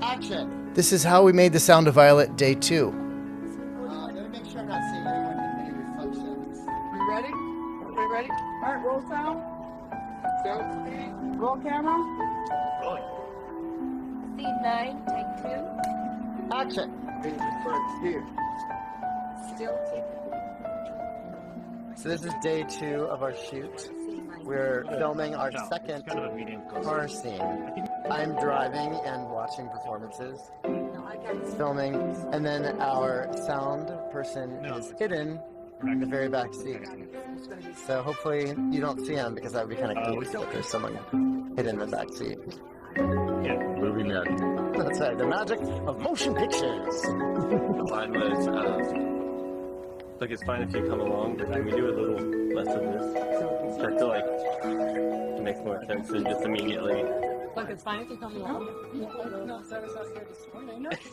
Action. This is how we made the sound of Violet, day 2. Let me make sure I'm not seeing anyone in any reflections. We ready? Everybody ready? All right, roll sound. Roll camera. Scene 9, take 2. Action. Still taking. So this is day 2 of our shoot. We're filming our second car scene. I'm driving and watching performances, filming, and then our sound person is hidden in the very back seat. So hopefully you don't see him, because that would be kind of cool if there's someone hidden in the back seat. Yeah, movie magic. That's right, the magic of motion pictures. Mine was, look, it's fine if you come along, but can we do a little less of this? I feel like it makes more sense than just immediately. Look, it's fine if you come along.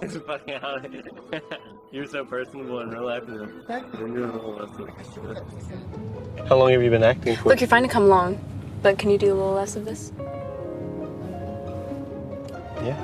It's funny how you're so personable in real life. We're doing a little less of this. How long have you been acting for? Look, you're fine to come along, but can you do a little less of this? Yeah.